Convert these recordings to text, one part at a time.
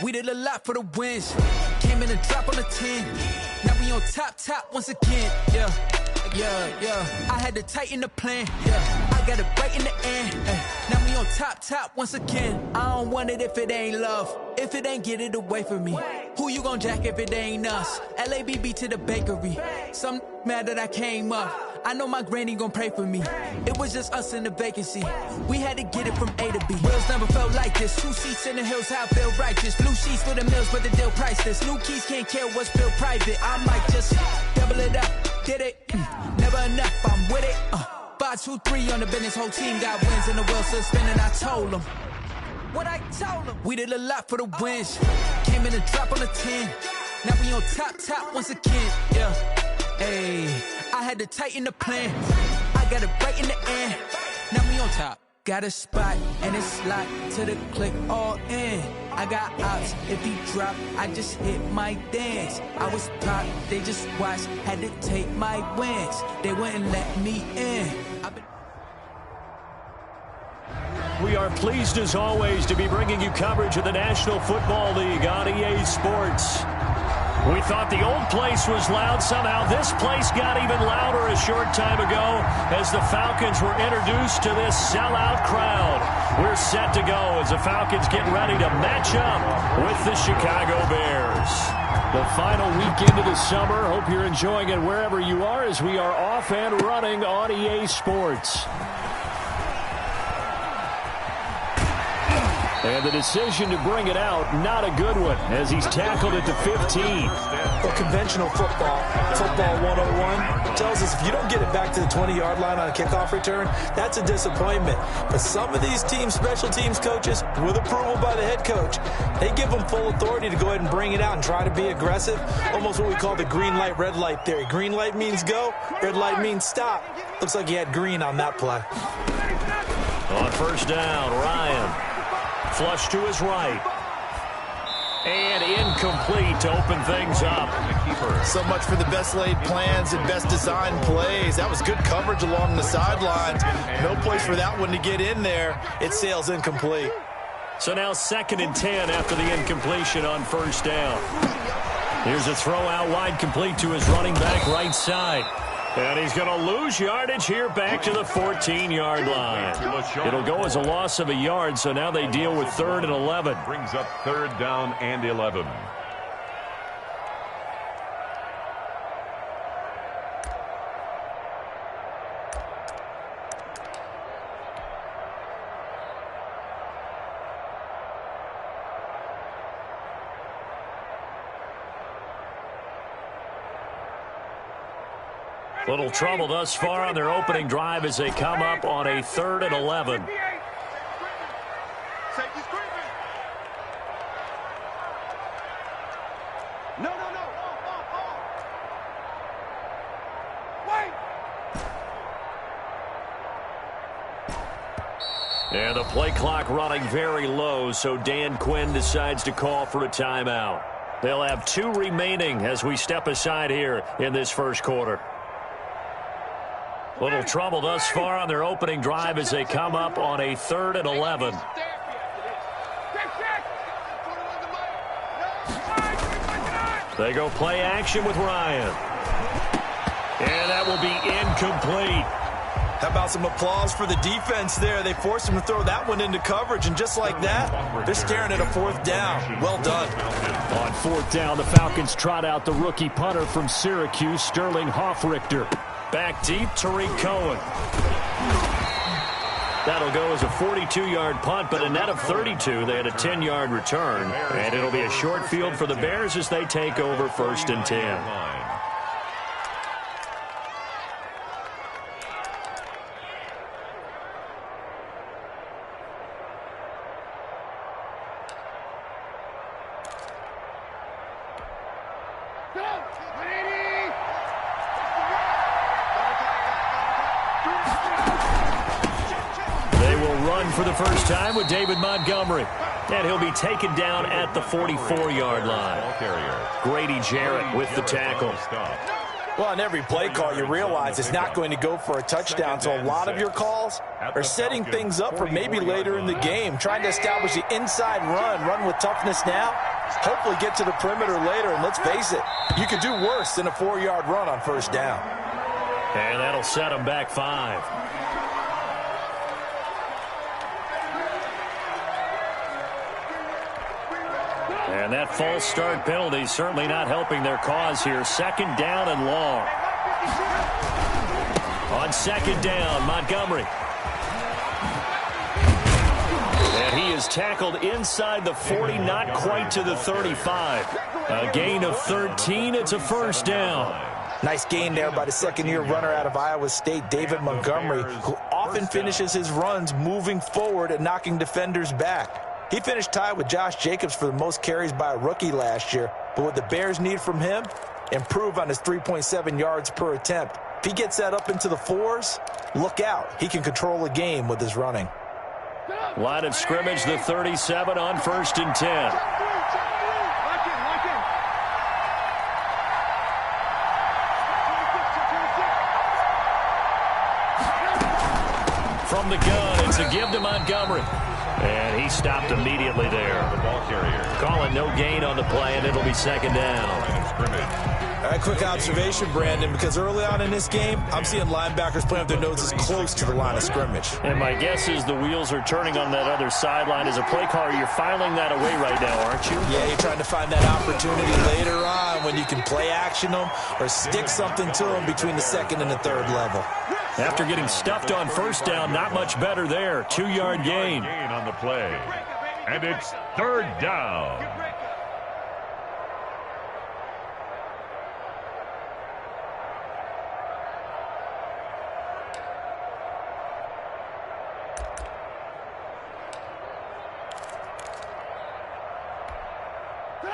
We did a lot for the wins. Came in and drop on the 10. Now we on top once again. Yeah. I had to tighten the plan. Yeah. I got it right in the end. Now we on top once again. I don't want it if it ain't love. If it ain't, get it away from me. Who you gon' jack if it ain't us? LABB to the bakery. Some mad that I came up. I know my granny gon' pray for me. It was just us in the vacancy. We had to get it from A to B. Wheels never felt like this. 2 seats in the hills, how I feel righteous. Blue sheets for the mills, but the deal priceless. New keys can't care what's built private. I might just double it up. Did it? Never enough, I'm with it. 5, 2, 3 on the business. Whole team got wins and the wheels still spinning. I told them what I told them. We did a lot for the wins. Came in and drop on the 10. Now we on top once again. Yeah. Hey, I had to tighten the plan. I got it right in the end. Now we on top. Got a spot and it's locked to the click all in. I got ops, if he drop, I just hit my dance. I was top, they just watched, had to take my wins. They wouldn't let me in. We are pleased as always to be bringing you coverage of the National Football League on EA Sports. We thought the old place was loud. Somehow this place got even louder a short time ago as the Falcons were introduced to this sellout crowd. We're set to go as the Falcons get ready to match up with the Chicago Bears. The final weekend of the summer. Hope you're enjoying it wherever you are as we are off and running on EA Sports. And the decision to bring it out, not a good one, as he's tackled it to 15. Well, conventional football 101, tells us if you don't get it back to the 20-yard line on a kickoff return, that's a disappointment. But some of these teams, special teams coaches, with approval by the head coach, they give them full authority to go ahead and bring it out and try to be aggressive, almost what we call the green light, red light theory. Green light means go, red light means stop. Looks like he had green on that play. On first down, Ryan. Flush to his right. And incomplete to open things up. So much for the best laid plans and best designed plays. That was good coverage along the sidelines. No place for that one to get in there. It sails incomplete. So now 2nd and 10 after the incompletion on first down. Here's a throw out wide complete to his running back right side. And he's going to lose yardage here back to the 14-yard line. It'll go as a loss of a yard, so now they deal with 3rd and 11. Brings up 3rd down and 11. Little trouble thus far on their opening drive as they come up on a 3rd and 11. And the play clock running very low, so Dan Quinn decides to call for a timeout. They'll have 2 remaining as we step aside here in this first quarter. Little trouble thus far on their opening drive as they come up on a 3rd and 11. They go play action with Ryan. And that will be incomplete. How about some applause for the defense there? They forced him to throw that one into coverage, and just like that, they're staring at a 4th down. Well done. On 4th down, the Falcons trot out the rookie punter from Syracuse, Sterling Hoffrichter. Back deep, Tariq Cohen. That'll go as a 42-yard punt, but a net of 32. They had a 10-yard return, and it'll be a short field for the Bears as they take over 1st and 10. For the first time with David Montgomery. And he'll be taken down at the 44-yard line. Grady Jarrett with the tackle. Well, on every play call, you realize it's not going to go for a touchdown, so a lot of your calls are setting things up for maybe later in the game, trying to establish the inside run with toughness now, hopefully get to the perimeter later, and let's face it, you could do worse than a 4-yard run on first down. And that'll set them back 5. And that false start penalty certainly not helping their cause here. 2nd down and long. On 2nd down, Montgomery. And he is tackled inside the 40, not quite to the 35. A gain of 13. It's a first down. Nice gain there by the 2nd-year runner out of Iowa State, David Montgomery, who often finishes his runs moving forward and knocking defenders back. He finished tied with Josh Jacobs for the most carries by a rookie last year, but what the Bears need from him, improve on his 3.7 yards per attempt. If he gets that up into the 4s, look out. He can control a game with his running. Line of scrimmage, the 37 on 1st and 10. From the gun, it's a give to Montgomery. And he stopped immediately there. The ball carrier. Calling no gain on the play, and it'll be 2nd down. All right, quick observation, Brandon, because early on in this game, I'm seeing linebackers playing with their noses close to the line of scrimmage. And my guess is the wheels are turning on that other sideline. As a play caller, you're filing that away right now, aren't you? Yeah, you're trying to find that opportunity later on when you can play action them or stick something to them between the 2nd and the 3rd level. After getting stuffed on first down, not much better there. 2-yard gain. Gain on the play. And it's 3rd down.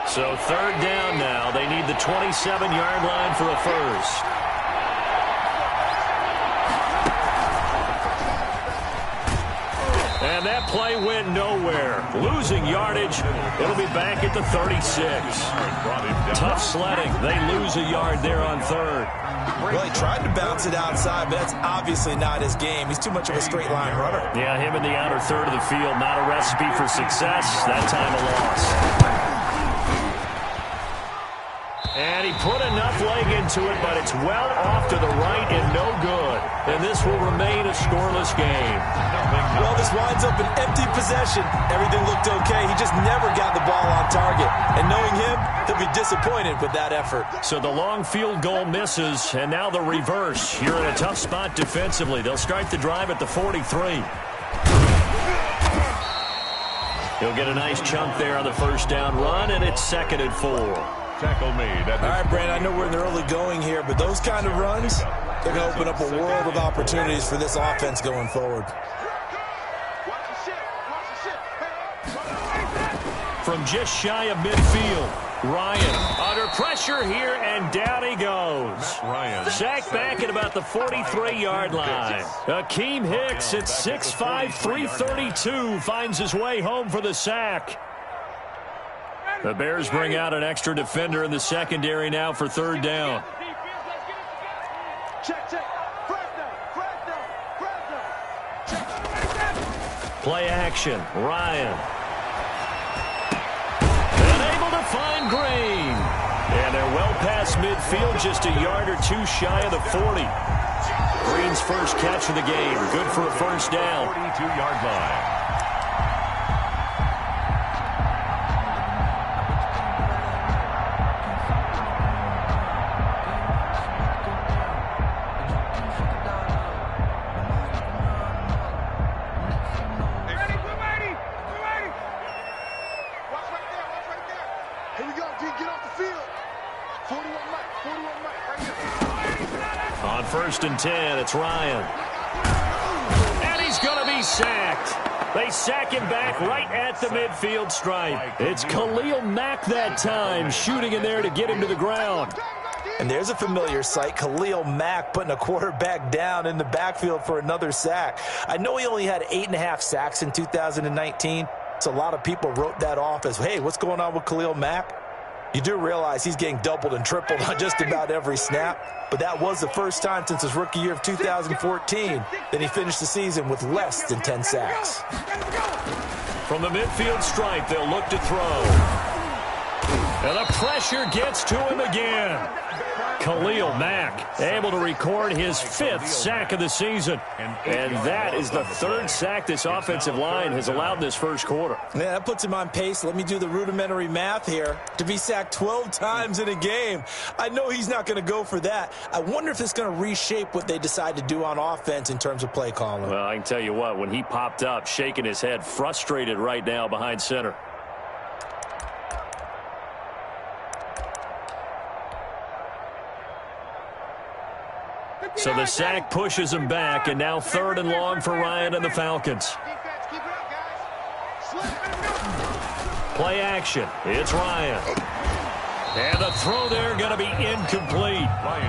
So 3rd down now. They need the 27-yard line for a first. And that play went nowhere. Losing yardage. It'll be back at the 36. Tough sledding. They lose a yard there on 3rd. Well, he tried to bounce it outside, but that's obviously not his game. He's too much of a straight line runner. Yeah, him in the outer 3rd of the field. Not a recipe for success. That time a loss. And he put enough leg into it, but it's well off to the right and no good. And this will remain a scoreless game. Well, this winds up an empty possession. Everything looked okay. He just never got the ball on target. And knowing him, he'll be disappointed with that effort. So the long field goal misses, and now the reverse. You're in a tough spot defensively. They'll start the drive at the 43. He'll get a nice chunk there on the first down run, and it's 2nd and 4. Tackle made. All right, Brandon, I know we're in the early going here, but those kind of runs, they're going to open up a world of opportunities for this offense going forward. From just shy of midfield, Ryan under pressure here, and down he goes. Sacked back at about the 43-yard line. Akeem Hicks at 6'5", 332 finds his way home for the sack. The Bears bring out an extra defender in the secondary now for 3rd down. Play action, Ryan. And able to find Green. And they're well past midfield, just a yard or two shy of the 40. Green's first catch of the game, good for a first down. 42-yard line. On 1st and 10, it's Ryan. And he's going to be sacked. They sack him back right at the midfield stripe. It's Khalil Mack that time, shooting in there to get him to the ground. And there's a familiar sight, Khalil Mack putting a quarterback down in the backfield for another sack. I know he only had 8.5 sacks in 2019, so a lot of people wrote that off as, hey, what's going on with Khalil Mack? You do realize he's getting doubled and tripled on just about every snap, but that was the first time since his rookie year of 2014 that he finished the season with less than 10 sacks. From the midfield stripe, they'll look to throw. And the pressure gets to him again. Khalil Mack able to record his 5th sack of the season. And that is the 3rd sack this offensive line has allowed in this first quarter. Yeah, that puts him on pace. Let me do the rudimentary math here. To be sacked 12 times in a game, I know he's not going to go for that. I wonder if it's going to reshape what they decide to do on offense in terms of play calling. Well, I can tell you what, when he popped up, shaking his head, frustrated right now behind center. So the sack pushes him back, and now 3rd and long for Ryan and the Falcons. Play action. It's Ryan. And the throw there going to be incomplete.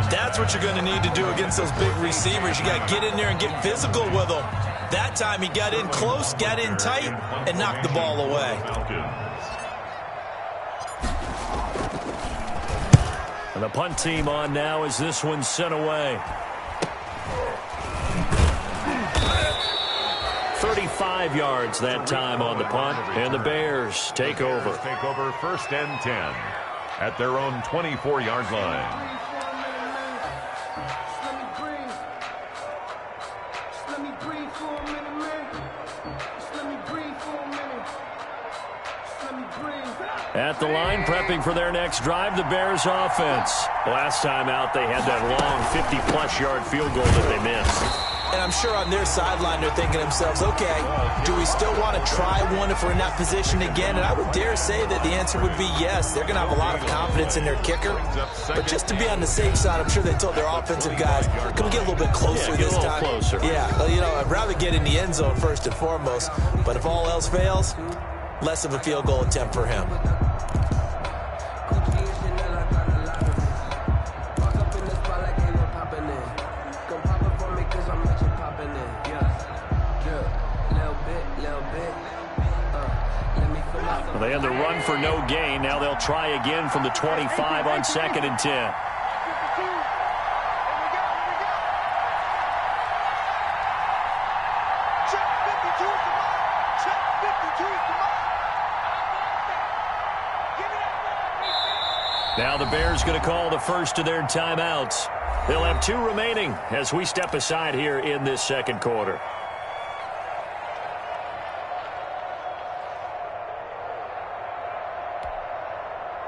That's what you're going to need to do against those big receivers. You got to get in there and get physical with them. That time he got in close, got in tight, and knocked the ball away. And the punt team on now as this one's sent away. 35 yards that time on the punt, and the Bears take over. Take over 1st and 10 at their own 24-yard line. At the line, prepping for their next drive, the Bears offense. Last time out, they had that long 50-plus yard field goal that they missed. And I'm sure on their sideline they're thinking to themselves, okay, do we still want to try one if we're in that position again? And I would dare say that the answer would be yes. They're going to have a lot of confidence in their kicker. But just to be on the safe side, I'm sure they told their offensive guys, can we get a little bit closer this time? Closer. Yeah, well, you know, I'd rather get in the end zone first and foremost. But if all else fails, less of a field goal attempt for him. They had the run for no gain. Now they'll try again from the 25 on 2nd and 10. Now the Bears going to call the first of their timeouts. They'll have 2 remaining as we step aside here in this second quarter.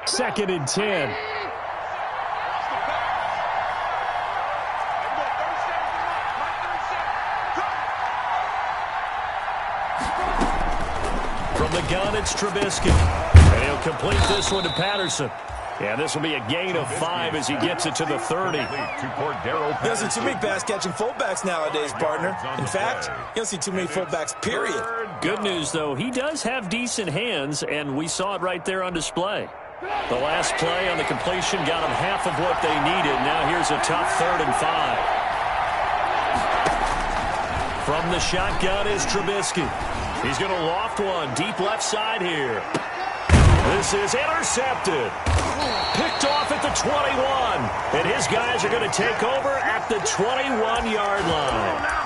Second and 10. From the gun, it's Trubisky. And he'll complete this one to Patterson. Yeah, this will be a gain of 5 as he gets it to the 30. There's too many pass-catching fullbacks nowadays, partner. In fact, you don't see too many fullbacks, period. Good news, though, he does have decent hands, and we saw it right there on display. The last play on the completion got them half of what they needed. Now here's a tough 3rd and 5. From the shotgun is Trubisky. He's going to loft one deep left side here. This is intercepted. Picked off at the 21. And his guys are going to take over at the 21-yard line.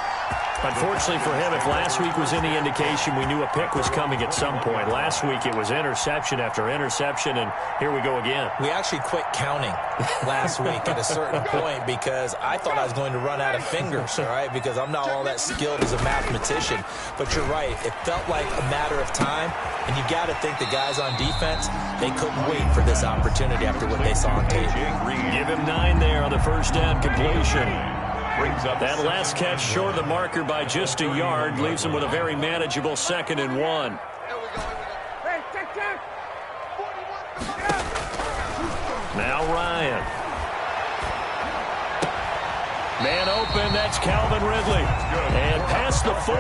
Unfortunately for him, if last week was any indication, we knew a pick was coming at some point. Last week it was interception after interception, and here we go again. We actually quit counting last week at a certain point because I thought I was going to run out of fingers, all right, because I'm not all that skilled as a mathematician. But you're right. It felt like a matter of time, and you got to think the guys on defense, they couldn't wait for this opportunity after what they saw on tape. Give him 9 there on the first down completion. That last catch short of the marker by just a yard leaves him with a very manageable 2nd and 1. Now Ryan. Man open, that's Calvin Ridley. And past the 40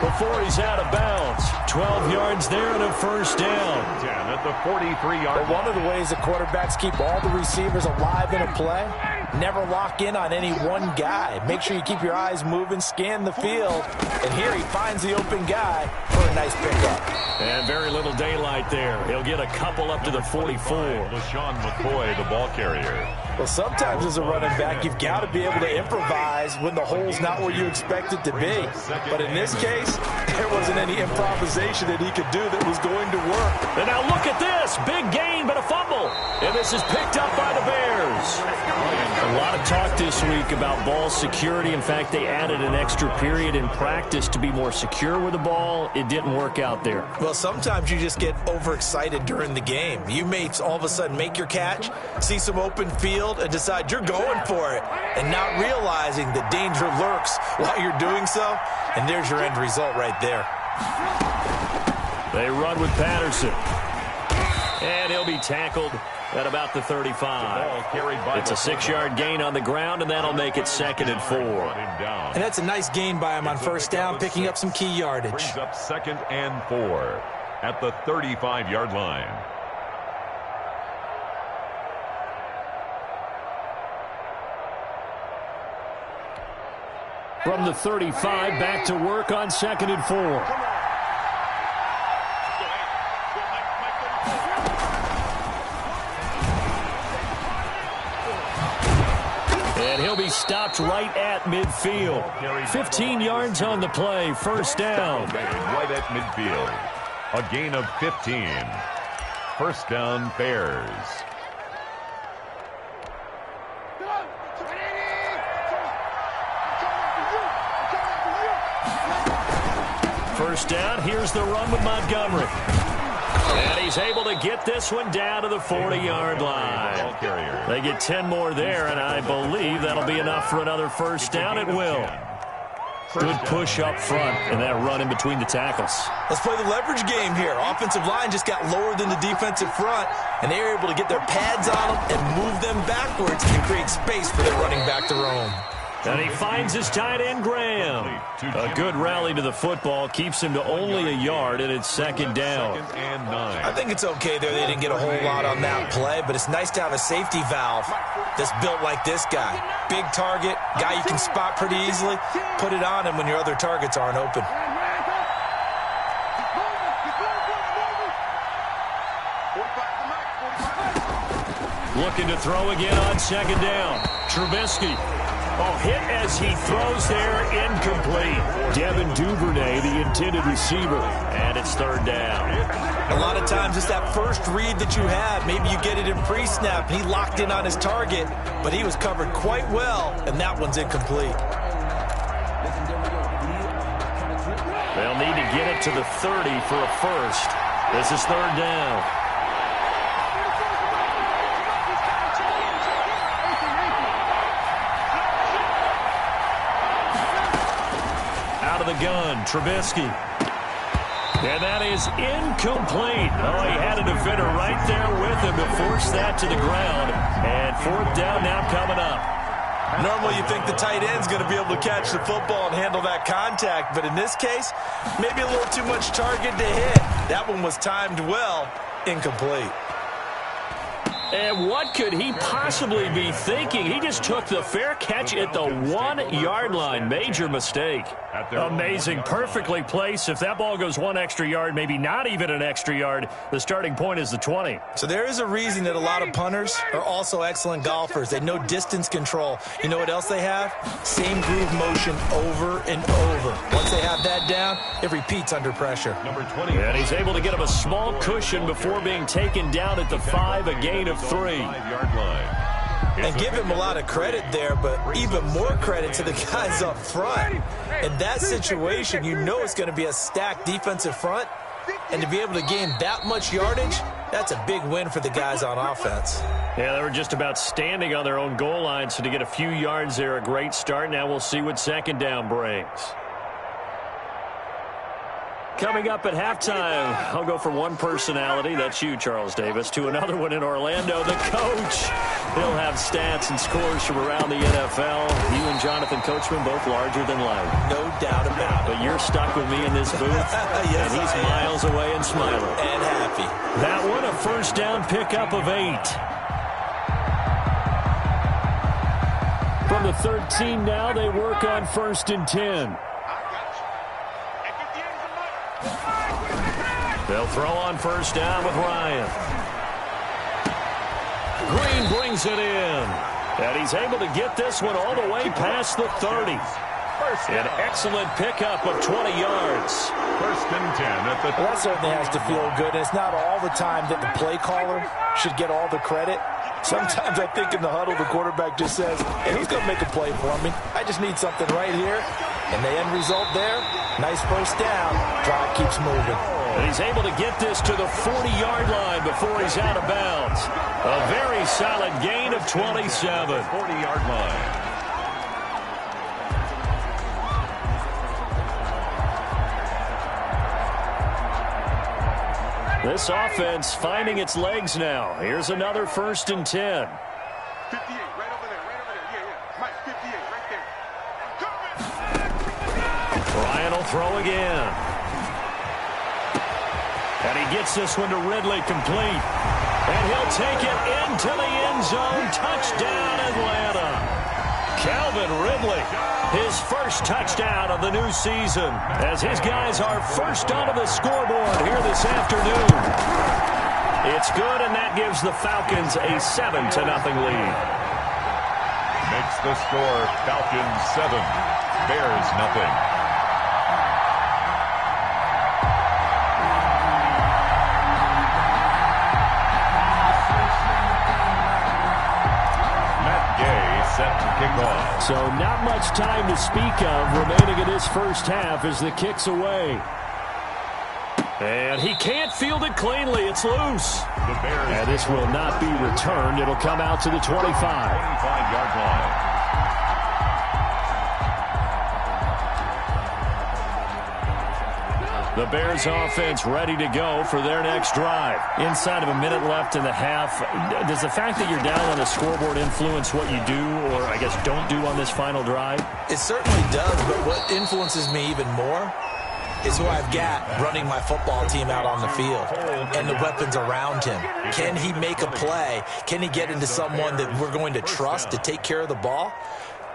before he's out of bounds. 12 yards there and a first down. 10 at the 43-yard line. One of the ways the quarterbacks keep all the receivers alive in a play Never lock in on any one guy. Make sure you keep your eyes moving, scan the field. And here he finds the open guy for a nice pickup. And very little daylight there. He'll get a couple up to the 44. LaShawn McCoy, the ball carrier. Well, sometimes as a running back, you've got to be able to improvise when the hole's not where you expect it to be. But in this case, there wasn't any improvisation that he could do that was going to work. And now look at this. Big gain, but a fumble. And this is picked up by the Bears. A lot of talk this week about ball security. In fact, they added an extra period in practice to be more secure with the ball. It didn't work out there. Well, sometimes you just get overexcited during the game. You may all of a sudden make your catch, see some open field, and decide you're going for it, and not realizing the danger lurks while you're doing so, and there's your end result right there. They run with Patterson, and he'll be tackled at about the 35. It's a 6-yard gain on the ground, and that'll make it 2nd and 4. And that's a nice gain by him on first down, picking up some key yardage. Brings up 2nd and 4 at the 35-yard line. From the 35, back to work on 2nd and 4. And he'll be stopped right at midfield. 15 yards on the play, first down. Right at midfield. A gain of 15. First down, Bears. First down, here's the run with Montgomery. And he's able to get this one down to the 40-yard line. They get 10 more there, and I believe that'll be enough for another first down. It will. Good push up front, and that run in between the tackles. Let's play the leverage game here. Offensive line just got lower than the defensive front, and they were able to get their pads on them and move them backwards and create space for their running back to roam. And he finds his tight end, Graham. A good rally to the football keeps him to only a yard, and it's 2nd down. I think it's okay there. They didn't get a whole lot on that play, but it's nice to have a safety valve that's built like this guy. Big target, guy you can spot pretty easily. Put it on him when your other targets aren't open. Looking to throw again on 2nd down. Trubisky. Oh, hit as he throws there, incomplete. Devin Duvernay, the intended receiver, and it's 3rd down. A lot of times it's that first read that you have. Maybe you get it in pre-snap, and he locked in on his target, but he was covered quite well, and that one's incomplete. They'll need to get it to the 30 for a first. This is 3rd down. The gun, Trubisky. And that is incomplete. Oh, he had a defender right there with him to force that to the ground. And 4th down now coming up. Normally you think the tight end's going to be able to catch the football and handle that contact, but in this case, maybe a little too much target to hit. That one was timed well, incomplete. And what could he possibly be thinking? He just took the fair catch at the 1-yard line. Major mistake. Amazing. Perfectly placed. If that ball goes 1 extra yard, maybe not even an extra yard, the starting point is the 20. So there is a reason that a lot of punters are also excellent golfers. They know distance control. You know what else they have? Same groove motion over and over. Once they have that down, it repeats under pressure. Number 20. And he's able to get him a small cushion before being taken down at the 5, a gain of 3. 5-yard line. And give him a lot of credit there, but even more credit to the guys up front. In that situation, you know it's going to be a stacked defensive front, and to be able to gain that much yardage, that's a big win for the guys on offense. Yeah, they were just about standing on their own goal line, so to get a few yards there, a great start. Now we'll see what 2nd down brings. Coming up at halftime, I'll go from one personality, that's you, Charles Davis, to another one in Orlando, the coach. He'll have stats and scores from around the NFL. You and Jonathan Coachman, both larger than life. No doubt about it. But you're stuck with me in this booth, yes, and he's miles away and smiling. And happy. That one, a first down pickup of 8. from the 13 now. They work on 1st and 10. They'll throw on 1st down with Ryan. Green brings it in. And he's able to get this one all the way past the 30. An excellent pickup of 20 yards. 1st and 10 at the... Well, that certainly has to feel good. It's not all the time that the play caller should get all the credit. Sometimes I think in the huddle, the quarterback just says, hey, who's going to make a play for me? I just need something right here. And the end result there, nice 1st down. Drive keeps moving. And he's able to get this to the 40-yard line before he's out of bounds. A very solid gain of 27. 40-yard line. This offense finding its legs now. Here's another 1st and 10. 58, right over there, Yeah. Mike, 58, right there. Ryan will throw again. And he gets this one to Ridley complete. And he'll take it into the end zone. Touchdown, Atlanta. Calvin Ridley, his first touchdown of the new season, as his guys are first onto the scoreboard here this afternoon. It's good, and that gives the Falcons a 7-0 lead. Makes the score Falcons 7, Bears nothing. Set to kick off. So not much time to speak of remaining in this first half as the kick's away. And he can't field it cleanly. It's loose. And this will not be returned. It'll come out to the 25. 25-yard line. The Bears offense ready to go for their next drive. Inside of a minute left in the half, does the fact that you're down on the scoreboard influence what you do, or I guess don't do on this final drive? It certainly does, but what influences me even more is who I've got running my football team out on the field and the weapons around him. Can he make a play? Can he get into someone that we're going to trust to take care of the ball?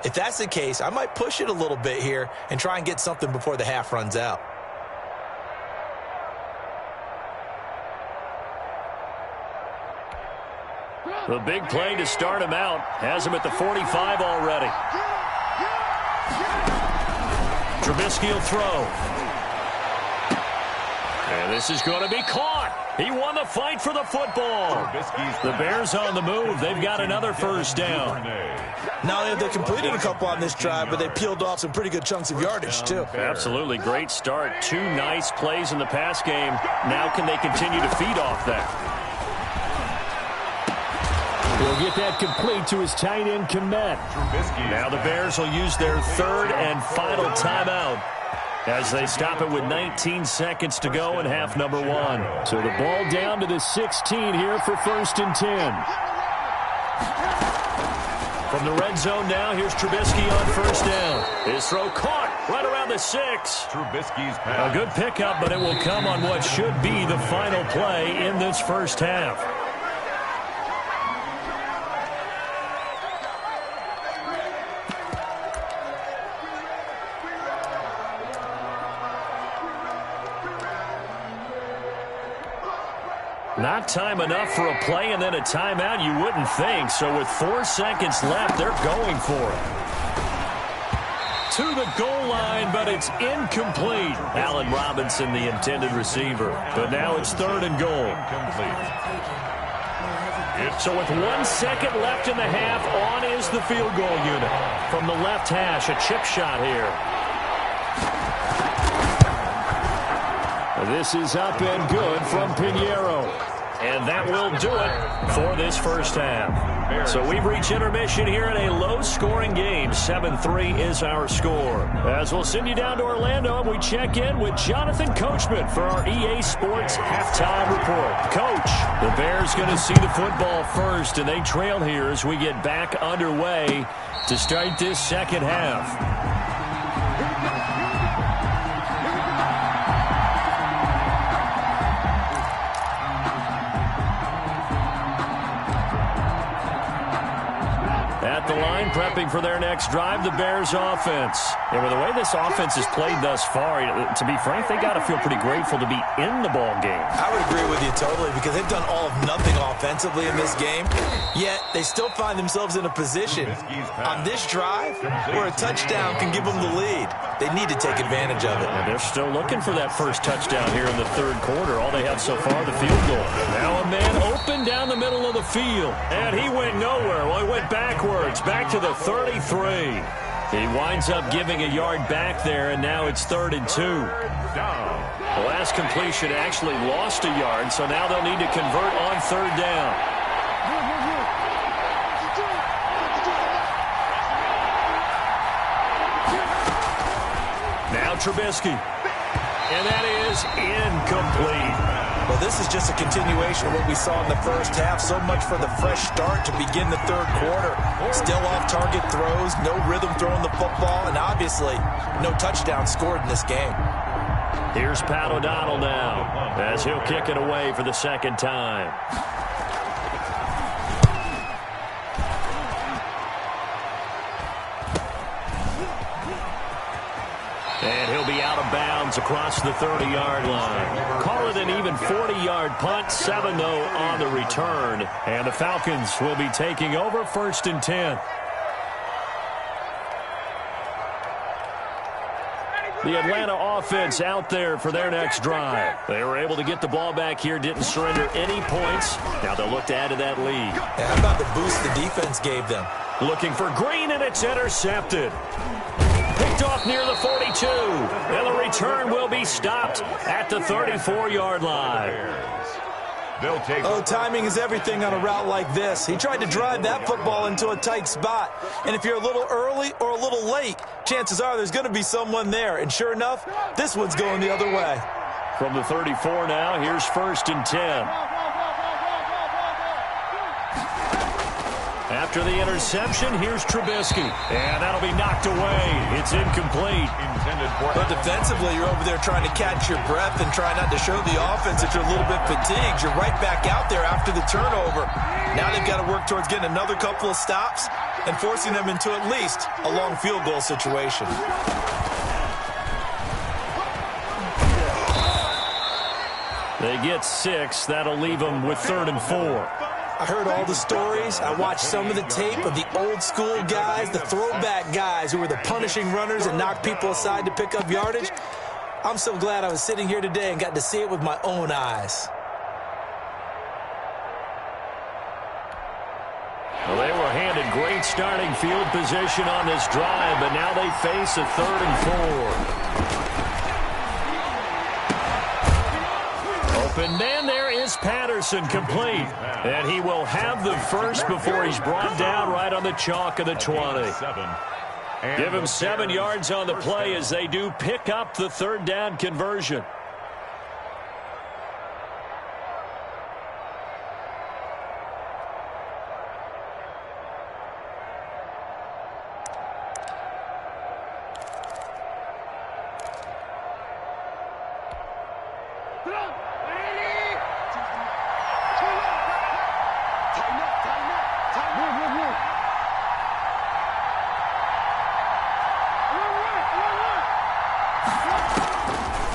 If that's the case, I might push it a little bit here and try and get something before the half runs out. The big play to start him out has him at the 45 already. Trubisky will throw. And this is going to be caught. He won the fight for the football. The Bears on the move. They've got another 1st down. Now they completed a couple on this drive, but they peeled off some pretty good chunks of yardage, too. Absolutely. Great start. 2 nice plays in the pass game. Now can they continue to feed off that? He'll get that complete to his tight end, Kmet. Now the Bears will use their 3rd and final timeout as they stop it with 19 seconds to go in half number 1. So the ball down to the 16 here for 1st and 10. From the red zone now, here's Trubisky on 1st down. His throw caught right around the 6. Trubisky's pass. A good pickup, but it will come on what should be the final play in this first half. Not time enough for a play and then a timeout, you wouldn't think. So with 4 seconds left, they're going for it. To the goal line, but it's incomplete. Allen Robinson, the intended receiver. But now it's 3rd and goal. So with 1 second left in the half, on is the field goal unit. From the left hash, a chip shot here. This is up and good from Pinheiro. And that will do it for this first half. So we've reached intermission here in a low-scoring game. 7-3 is our score. As we'll send you down to Orlando, and we check in with Jonathan Coachman for our EA Sports Halftime Report. Coach, the Bears going to see the football first, and they trail here as we get back underway to start this second half. At at the line, prepping for their next drive, the Bears offense. And with the way this offense has played thus far, to be frank, they got to feel pretty grateful to be in the ball game. I would agree with you totally, because they've done all of nothing offensively in this game, yet they still find themselves in a position on this drive where a touchdown can give them the lead. They need to take advantage of it. And they're still looking for that first touchdown here in the third quarter. All they have so far, the field goal. Now a man open down the middle of the field, and he went nowhere. Well, he went backwards, back to the 33. He winds up giving a yard back there, and now it's 3rd and 2. The last completion actually lost a yard, so now they'll need to convert on 3rd down. Now Trubisky, and that is incomplete. Well, this is just a continuation of what we saw in the first half. So much for the fresh start to begin the third quarter. Still off-target throws, no rhythm throwing the football, and obviously no touchdown scored in this game. Here's Pat O'Donnell now as he'll kick it away for the second time. And he'll be out of bounds across the 30-yard line. Call it an even 40-yard punt, 7 though on the return. And the Falcons will be taking over 1st and 10. The Atlanta offense out there for their next drive. They were able to get the ball back here, didn't surrender any points. Now they'll look to add to that lead. And how about the boost the defense gave them? Looking for Green, and it's intercepted. Picked off near the 42. And the return will be stopped at the 34-yard line. Oh, timing is everything on a route like this. He tried to drive that football into a tight spot. And if you're a little early or a little late, chances are there's going to be someone there. And sure enough, this one's going the other way. From the 34 now, here's 1st and 10. After the interception, here's Trubisky. And that'll be knocked away. It's incomplete. But defensively, you're over there trying to catch your breath and try not to show the offense that you're a little bit fatigued. You're right back out there after the turnover. Now they've got to work towards getting another couple of stops and forcing them into at least a long field goal situation. They get 6. That'll leave them with 3rd and 4. I heard all the stories. I watched some of the tape of the old school guys, the throwback guys who were the punishing runners and knocked people aside to pick up yardage. I'm so glad I was sitting here today and got to see it with my own eyes. Well, they were handed great starting field position on this drive, but now they face a 3rd and 4. Open man, there is Patterson, complete. And he will have the first before he's brought down right on the chalk of the 20. Give him 7 yards on the play as they do pick up the 3rd down conversion.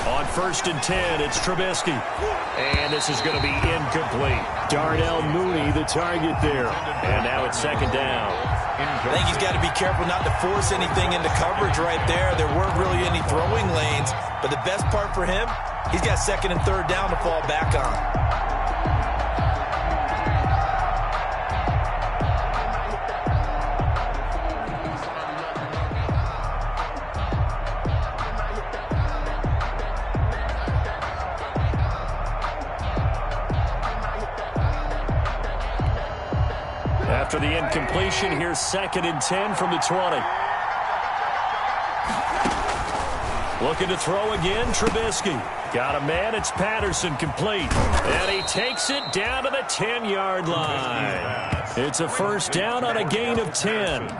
On 1st and 10, it's Trubisky. And this is going to be incomplete. Darnell Mooney, the target there. And now it's 2nd down. I think he's got to be careful not to force anything into coverage right there. There weren't really any throwing lanes. But the best part for him, he's got 2nd and 3rd down to fall back on. After the incompletion, here's 2nd and 10 from the 20. Looking to throw again, Trubisky. Got a man, it's Patterson, complete. And he takes it down to the 10-yard line. It's a 1st down on a gain of 10.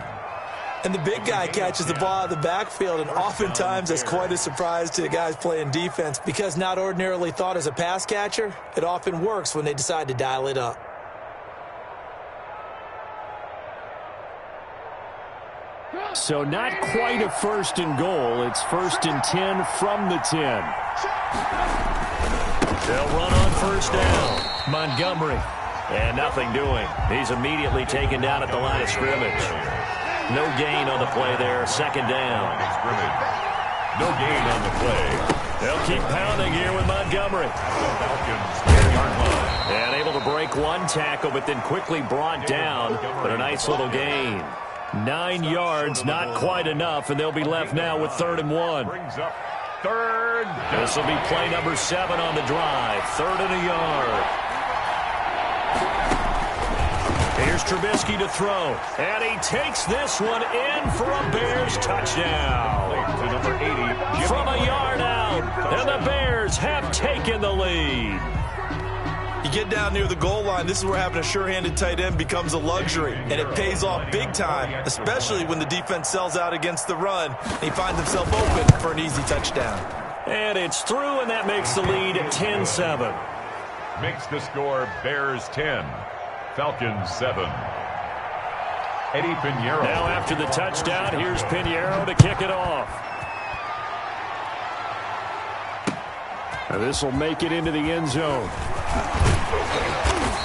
And the big guy catches the ball out of the backfield, and oftentimes that's quite a surprise to the guys playing defense because not ordinarily thought as a pass catcher, it often works when they decide to dial it up. So not quite a 1st and goal. It's 1st and 10 from the 10. They'll run on 1st down. Montgomery. And nothing doing. He's immediately taken down at the line of scrimmage. No gain on the play there. 2nd down. No gain on the play. They'll keep pounding here with Montgomery. And able to break one tackle, but then quickly brought down. But a nice little gain. 9 yards, not quite enough, and they'll be left now with 3rd and 1. Brings up 3rd. This will be play number 7 on the drive. 3rd and a yard. Here's Trubisky to throw, and he takes this one in for a Bears touchdown. To number 80. From a yard out, and the Bears have taken the lead. You get down near the goal line, this is where having a sure-handed tight end becomes a luxury, and it pays off big time, especially when the defense sells out against the run, and he finds himself open for an easy touchdown. And it's through, and that makes the lead 10-7. Makes the score Bears 10, Falcons 7. Eddie Pinheiro. Now after the touchdown, here's Pinheiro to kick it off. And this will make it into the end zone.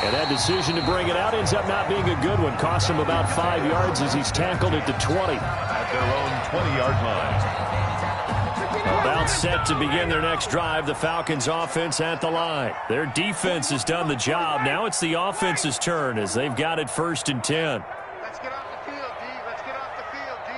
And that decision to bring it out ends up not being a good one. Costs him about 5 yards as he's tackled at the 20. At their own 20-yard line. About set to begin their next drive, the Falcons offense at the line. Their defense has done the job. Now it's the offense's turn as they've got it 1st and 10. Let's get off the field, D. Let's get off the field, D.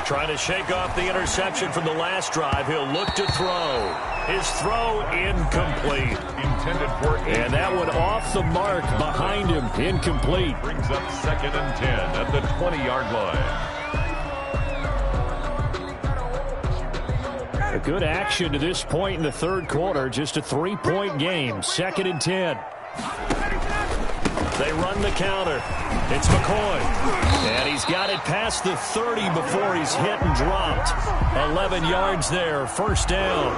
Trying to shake off the interception from the last drive. He'll look to throw. His throw incomplete. Intended for 8. And that one off the mark behind him. Incomplete. Brings up 2nd and 10 at the 20-yard line. A good action to this point in the 3rd quarter. Just a 3-point game. 2nd and 10. They run the counter. It's McCoy. And he's got it past the 30 before he's hit and dropped. 11 yards there. 1st down.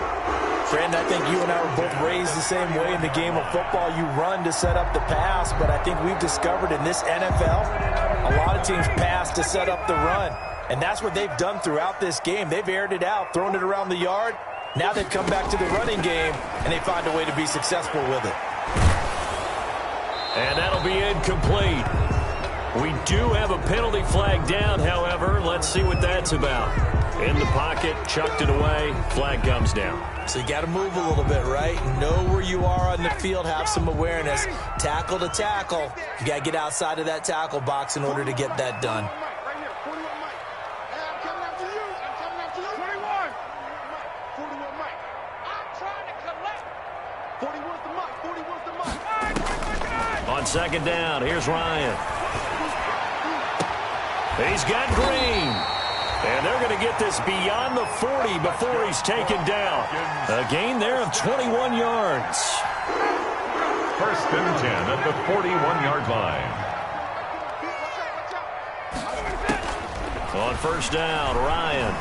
Brandon, I think you and I were both raised the same way in the game of football. You run to set up the pass, but I think we've discovered in this NFL, a lot of teams pass to set up the run. And that's what they've done throughout this game. They've aired it out, thrown it around the yard. Now they've come back to the running game, and they find a way to be successful with it. And that'll be incomplete. We do have a penalty flag down, however. Let's see what that's about. In the pocket, chucked it away, flag comes down. So you got to move a little bit, right? Know where you are on the field, have some awareness. Tackle to tackle. You got to get outside of that tackle box in order to get that done. Right here, 41 Mike. Hey, I'm coming after you. I'm coming after you. 21. 41 Mike. I'm trying to collect. 41's the Mike. 41's the Mike. On 2nd down, here's Ryan. He's got Green. And they're going to get this beyond the 40 before he's taken down. A gain there of 21 yards. 1st and 10 at the 41-yard line. On 1st down, Ryan.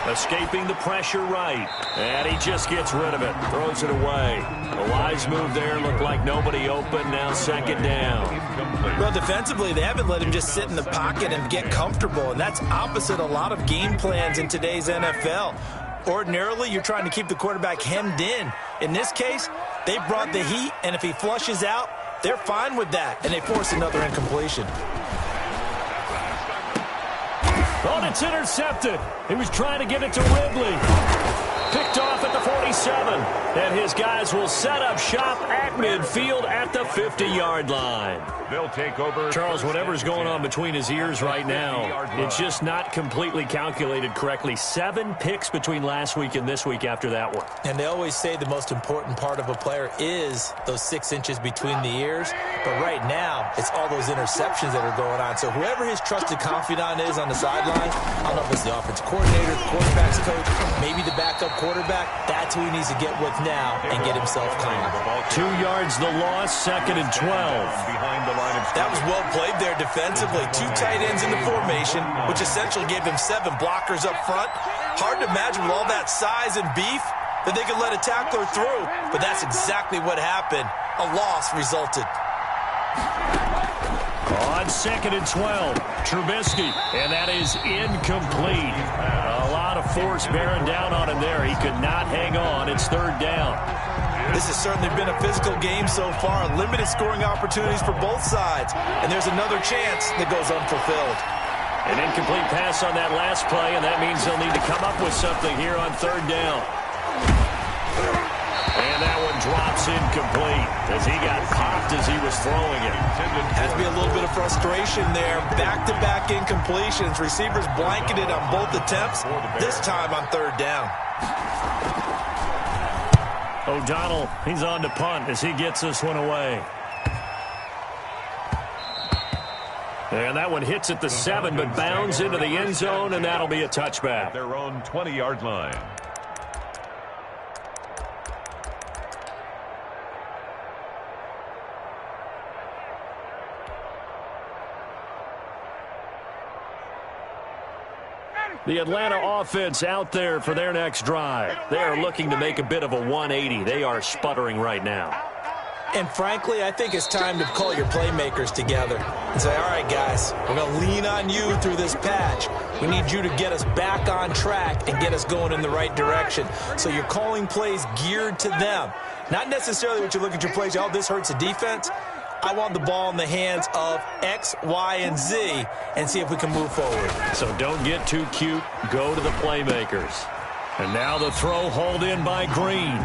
Escaping the pressure right. And he just gets rid of it. Throws it away. A wise move there. Looked like nobody open. Now 2nd down. Well, defensively, they haven't let him just sit in the pocket and get comfortable. And that's opposite a lot of game plans in today's NFL. Ordinarily, you're trying to keep the quarterback hemmed in. In this case, they brought the heat. And if he flushes out, they're fine with that. And they force another incompletion. Oh, it's intercepted. He was trying to give it to Ridley. Picked off at the 47. And his guys will set up shop at midfield at the 50-yard line. They'll take over. Charles, whatever's going on between his ears right now, it's just not completely calculated correctly. 7 picks between last week and this week after that one. And they always say the most important part of a player is those 6 inches between the ears. But right now, it's all those interceptions that are going on. So whoever his trusted confidant is on the sideline, I don't know if it's the offensive coordinator, the quarterback's coach, maybe the backup quarterback, that's who he needs to get with now and get himself calm. 2 yards the loss, 2nd and 12. Behind the line of that was well played there defensively. 2 tight ends in the formation, which essentially gave them 7 blockers up front. Hard to imagine with all that size and beef that they could let a tackler through, but that's exactly what happened. A loss resulted. On 2nd and 12, Trubisky, and that is incomplete. A lot of force bearing down on him there. He could not hang on. It's 3rd down. This has certainly been a physical game so far. Limited scoring opportunities for both sides. And there's another chance that goes unfulfilled. An incomplete pass on that last play, and that means they'll need to come up with something here on 3rd down. And that one drops incomplete as he got popped as he was throwing it. Has to be a little bit of frustration there. Back-to-back incompletions. Receivers blanketed on both attempts, this time on 3rd down. O'Donnell, he's on to punt as he gets this one away. And that one hits at the 7, but bounds into the end zone, and that'll be a touchback. Their own 20-yard line. The Atlanta offense out there for their next drive. They are looking to make a bit of a 180. They are sputtering right now. And frankly, I think it's time to call your playmakers together and say, all right, guys, we're going to lean on you through this patch. We need you to get us back on track and get us going in the right direction. So you're calling plays geared to them. Not necessarily what you look at your plays, oh, this hurts the defense. I want the ball in the hands of X, Y, and Z and see if we can move forward. So don't get too cute. Go to the playmakers. And now the throw hauled in by Green.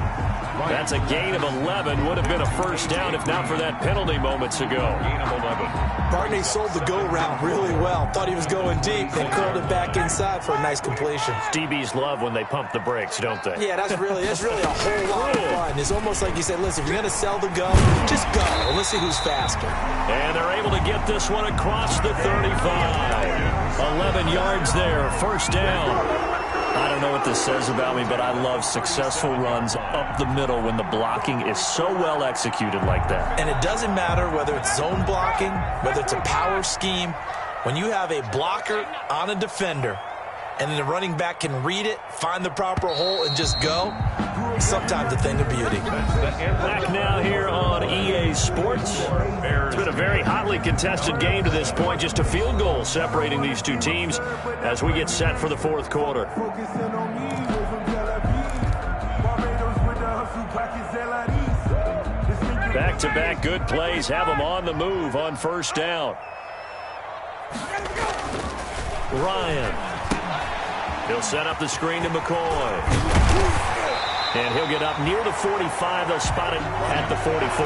That's a gain of 11. Would have been a first down if not for that penalty moments ago. Gain of 11. Barney sold the go route really well. Thought he was going deep, then curled it back inside for a nice completion. DBs love when they pump the brakes, don't they? Yeah, that's really a whole lot of fun. It's almost like you said, listen, if you're going to sell the go, just go. And let's see who's faster. And they're able to get this one across the 35. 11 yards there, first down. I don't know what this says about me, but I love successful runs up the middle when the blocking is so well executed like that. And it doesn't matter whether it's zone blocking, whether it's a power scheme. When you have a blocker on a defender and then the running back can read it, find the proper hole, and just go, sometimes a thing of beauty. Back now here on EA Sports. It's been a very hotly contested game to this point. Just a field goal separating these two teams as we get set for the 4th quarter. Back-to-back good plays have them on the move on first down. Ryan. He'll set up the screen to McCoy. And he'll get up near the 45. They'll spot it at the 44.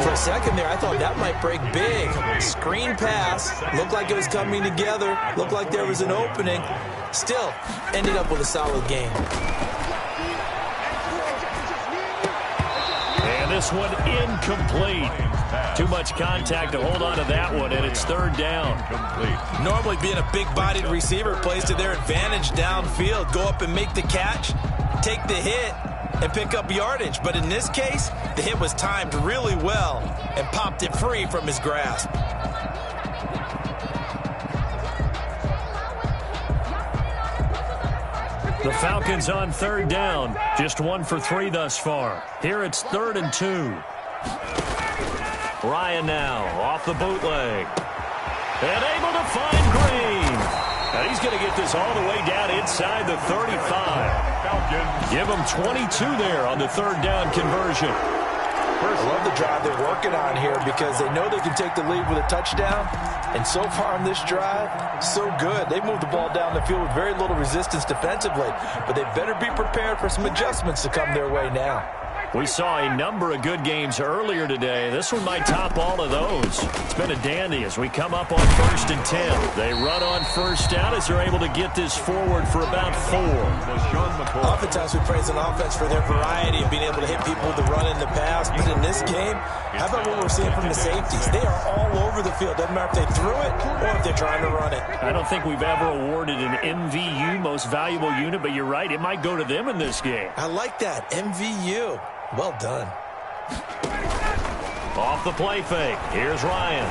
For a second there, I thought that might break big. Screen pass. Looked like it was coming together. Looked like there was an opening. Still, ended up with a solid game. And this one incomplete. Too much contact to hold on to that one, and it's 3rd down. Normally being a big-bodied receiver plays to their advantage downfield. Go up and make the catch, take the hit, and pick up yardage. But in this case, the hit was timed really well and popped it free from his grasp. The Falcons on 3rd down. Just 1 for 3 thus far. Here it's 3rd and 2. Ryan now off the bootleg. And able to find Green. And he's going to get this all the way down inside the 35. Give him 22 there on the 3rd down conversion. I love the drive they're working on here because they know they can take the lead with a touchdown. And so far on this drive, so good. They moved the ball down the field with very little resistance defensively. But they better be prepared for some adjustments to come their way now. We saw a number of good games earlier today. This one might top all of those. It's been a dandy as we come up on 1st and 10. They run on first down as they're able to get this forward for about 4. Oftentimes we praise an offense for their variety of being able to hit people with the run and the pass. But in this game, how about what we're seeing from the safeties? They are all over the field. Doesn't matter if they threw it or if they're trying to run it. I don't think we've ever awarded an MVU, most valuable unit, but you're right. It might go to them in this game. I like that. MVU. Well done. Off the play fake. Here's Ryan.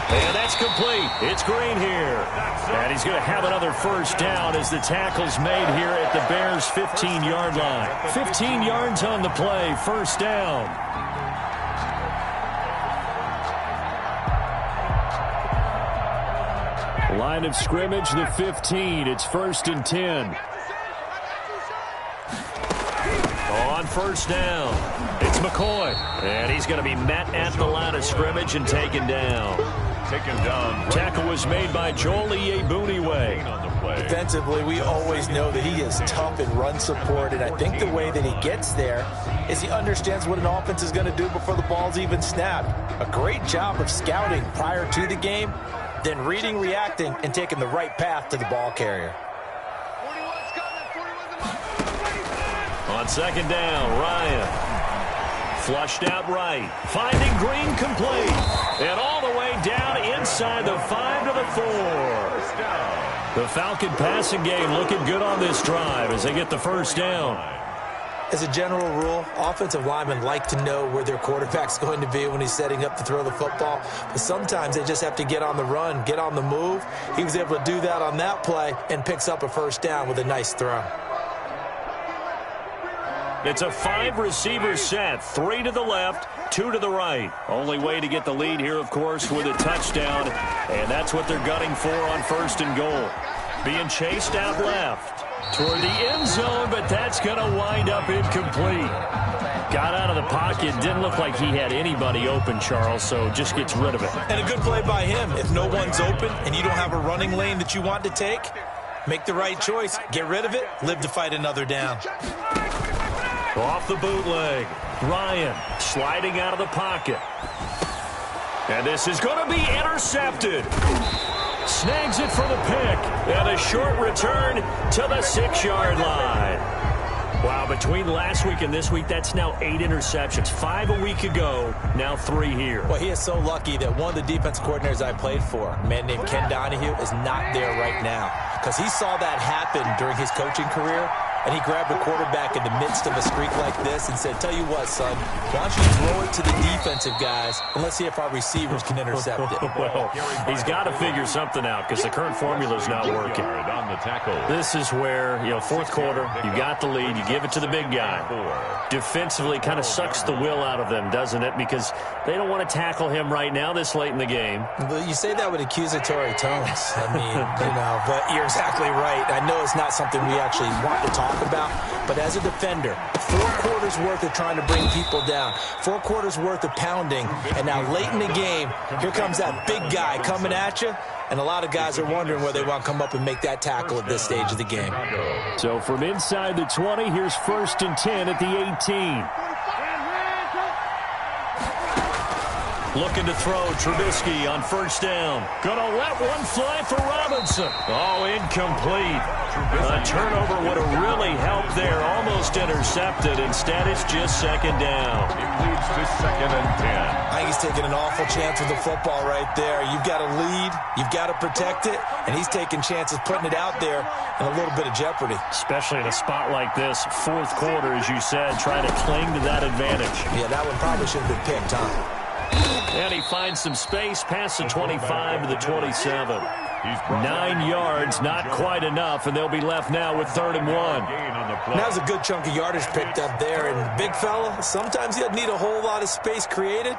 And that's complete. It's Green here. And he's going to have another first down as the tackle's made here at the Bears' 15-yard line. 15 yards on the play. First down. Line of scrimmage, the 15. It's 1st and 10. On first down, it's McCoy. And he's going to be met at the line of scrimmage and taken down. Taken down. Tackle was made by Joel Iyiegbuniwe. Defensively, we always know that he is tough in run support, and I think the way that he gets there is he understands what an offense is going to do before the ball's even snapped. A great job of scouting prior to the game, then reading, reacting, and taking the right path to the ball carrier. On second down, Ryan. Flushed out right. Finding Green complete. And all the way down inside the 5 to the 4. The Falcon passing game looking good on this drive as they get the first down. As a general rule, offensive linemen like to know where their quarterback's going to be when he's setting up to throw the football. But sometimes they just have to get on the run, get on the move. He was able to do that on that play and picks up a first down with a nice throw. It's a 5-receiver set, 3 to the left, 2 to the right. Only way to get the lead here, of course, with a touchdown, and that's what they're gunning for on 1st and goal. Being chased out left toward the end zone, but that's going to wind up incomplete. Got out of the pocket, didn't look like he had anybody open, Charles, so just gets rid of it. And a good play by him. If no one's open and you don't have a running lane that you want to take, make the right choice, get rid of it, live to fight another down. Off the bootleg. Ryan sliding out of the pocket. And this is going to be intercepted. Snags it for the pick. And a short return to the 6-yard line. Wow, between last week and this week, that's now 8 interceptions. 5 a week ago, now 3 here. Well, he is so lucky that one of the defense coordinators I played for, a man named Ken Donahue, is not there right now. Because he saw that happen during his coaching career, and he grabbed a quarterback in the midst of a streak like this and said, tell you what, son, why don't you throw it to the defensive guys, and let's see if our receivers can intercept it. Well, he's got to figure something out because the current formula is not working. This is where, fourth quarter, you got the lead, you give it to the big guy. Defensively, kind of sucks the will out of them, doesn't it? Because they don't want to tackle him right now this late in the game. But you say that with accusatory tones. I mean, but you're exactly right. I know it's not something we actually want to talk about, but as a defender, 4 quarters worth of trying to bring people down, 4 quarters worth of pounding, and now late in the game, here comes that big guy coming at you, and a lot of guys are wondering whether they want to come up and make that tackle at this stage of the game. So from inside the 20, here's 1st and 10 at the 18. Looking to throw, Trubisky on first down. Gonna let one fly for Robinson. Oh, incomplete. A turnover would have really helped there. Almost intercepted. Instead, it's just 2nd down. It leads to 2nd and 10. I think he's taking an awful chance with the football right there. You've got to lead. You've got to protect it. And he's taking chances, putting it out there in a little bit of jeopardy. Especially in a spot like this, 4th quarter, as you said, trying to cling to that advantage. Yeah, that one probably should have been picked, huh? And he finds some space past the 25 to the 27. 9 yards, not quite enough, and they'll be left now with 3rd and 1. That was a good chunk of yardage picked up there, and big fella, sometimes he doesn't need a whole lot of space created.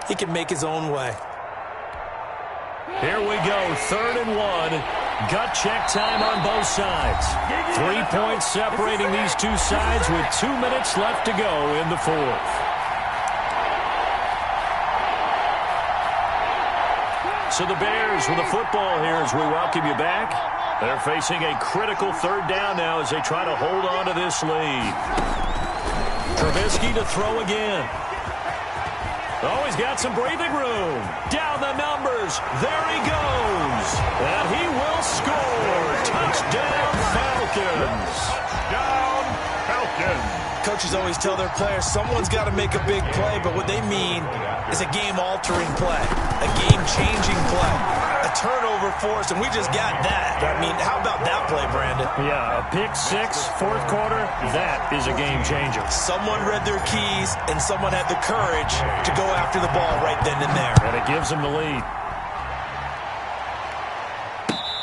He can make his own way. Here we go, 3rd and 1. Gut check time on both sides. 3 points separating these two sides with 2 minutes left to go in the 4th. So the Bears with the football here as we welcome you back. They're facing a critical 3rd down now as they try to hold on to this lead. Trubisky to throw again. Oh, he's got some breathing room. Down the numbers. There he goes. And he will score. Touchdown, Falcons. Touchdown, Falcons. Coaches always tell their players someone's got to make a big play, but what they mean is a game-altering play, a game-changing play, a turnover force, and we just got that. I mean, how about that play, Brandon? Yeah, a pick 6, 4th quarter, that is a game-changer. Someone read their keys, and someone had the courage to go after the ball right then and there. And it gives them the lead.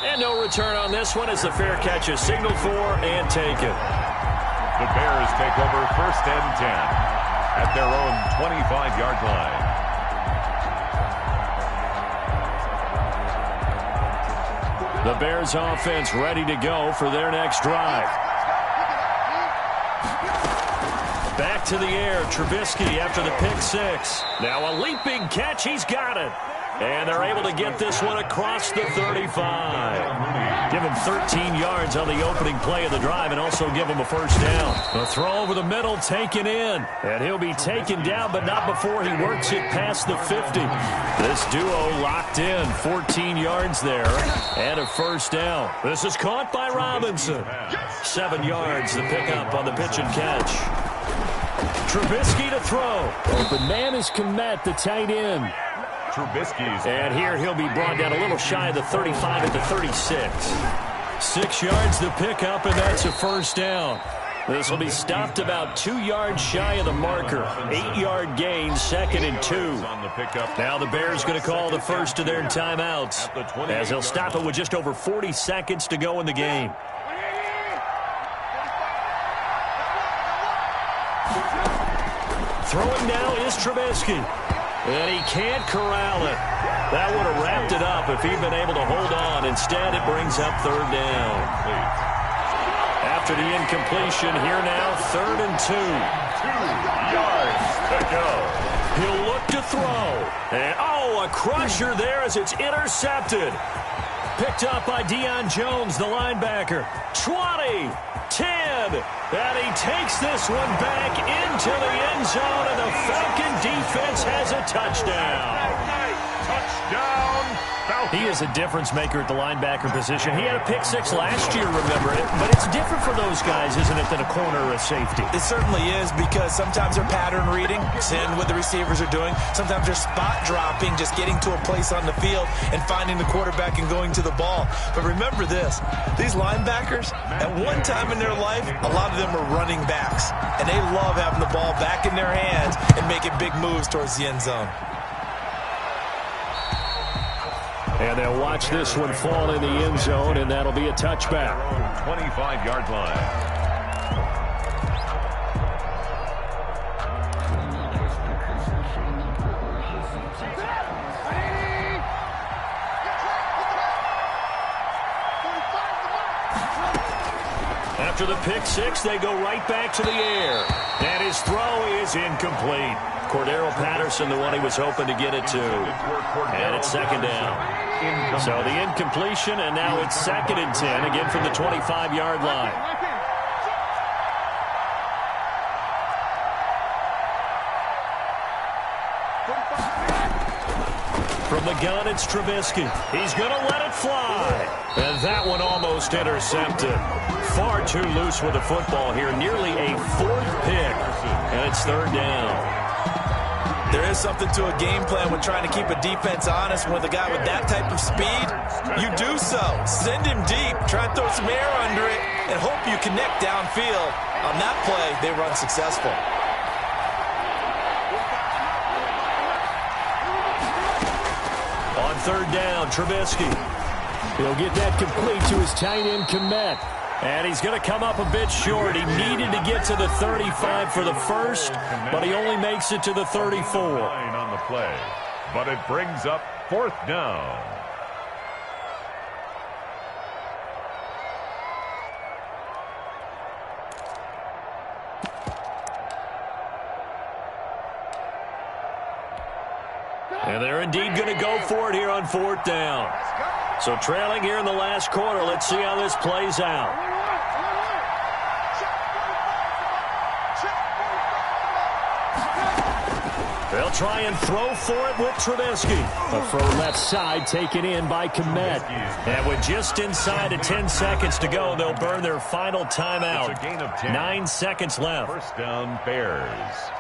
And no return on this one as the fair catch is signaled for and taken. The Bears take over 1st and 10 at their own 25-yard line. The Bears offense ready to go for their next drive. Back to the air, Trubisky after the pick six. Now a leaping catch, he's got it. And they're able to get this one across the 35. Give him 13 yards on the opening play of the drive and also give him a first down. The throw over the middle taken in. And he'll be taken down, but not before he works it past the 50. This duo locked in, 14 yards there and a first down. This is caught by Robinson. 7 yards, the pickup on the pitch and catch. Trubisky to throw. Open man is Kmet, the tight end. And here he'll be brought down a little shy of the 35 at the 36. 6 yards the pickup, and that's a first down. This will be stopped about 2 yards shy of the marker. 8-yard gain, 2nd and 2. Now the Bears going to call the first of their timeouts as they'll stop it with just over 40 seconds to go in the game. Throwing now is Trubisky. And he can't corral it. That would have wrapped it up if he'd been able to hold on. Instead, it brings up third down. After the incompletion, here now, 3rd and 2. 2 yards to go. He'll look to throw. And, a crusher there as it's intercepted. Picked up by Deion Jones, the linebacker. 20, 10. And he takes this one back into the end zone, and the Falcon defense has a touchdown. Touchdown, Falcons. He is a difference maker at the linebacker position. He had a pick six last year, remember it. But it's different for those guys, isn't it, than a corner or a safety? It certainly is, because sometimes they're pattern reading, seeing what the receivers are doing. Sometimes they're spot dropping, just getting to a place on the field and finding the quarterback and going to the ball. But remember this, these linebackers, at one time in their life, a lot of them were running backs. And they love having the ball back in their hands and making big moves towards the end zone. And they'll watch this one fall in the end zone, and that'll be a touchback. 25-yard line. After the pick six, they go right back to the air. And his throw is incomplete. Cordero Patterson, the one he was hoping to get it to. And it's 2nd down. So the incompletion, and now it's 2nd and 10, again from the 25-yard line. From the gun, it's Trubisky. He's going to let it fly. And that one almost intercepted. Far too loose with the football here. Nearly a 4th pick. And it's 3rd down. There is something to a game plan when trying to keep a defense honest. With a guy with that type of speed, you do so. Send him deep, try and throw some air under it, and hope you connect downfield. On that play, they run successful. On 3rd down, Trubisky. He'll get that complete to his tight end, Kmet. And he's going to come up a bit short. He needed to get to the 35 for the first, but he only makes it to the 34. On the play, but it brings up 4th down. And they're indeed going to go for it here on 4th down. So trailing here in the last quarter, let's see how this plays out. They'll try and throw for it with Trubisky. A throw left side taken in by Kmet. And with just inside of 10 seconds to go, they'll burn their final timeout. It's a gain of 10. 9 seconds left. 1st down, Bears.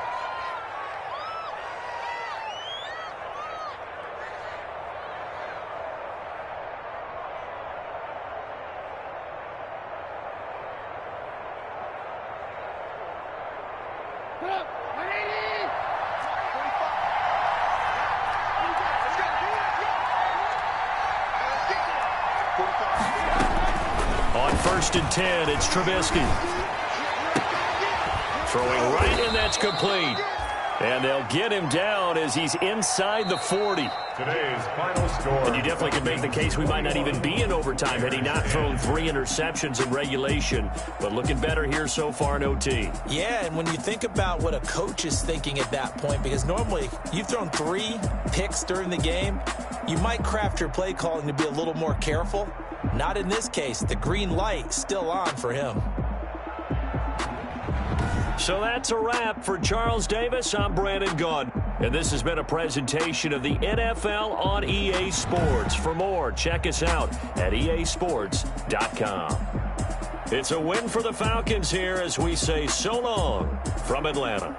On 1st and 10, it's Trubisky. Throwing right, and that's complete. And they'll get him down as he's inside the 40. Today's final score. And you definitely could make the case we might not even be in overtime had he not thrown 3 interceptions in regulation. But looking better here so far in OT. Yeah, and when you think about what a coach is thinking at that point, because normally you've thrown 3 picks during the game, you might craft your play calling to be a little more careful. Not in this case. The green light still on for him. So that's a wrap for Charles Davis. I'm Brandon Gunn. And this has been a presentation of the NFL on EA Sports. For more, check us out at easports.com. It's a win for the Falcons here as we say so long from Atlanta.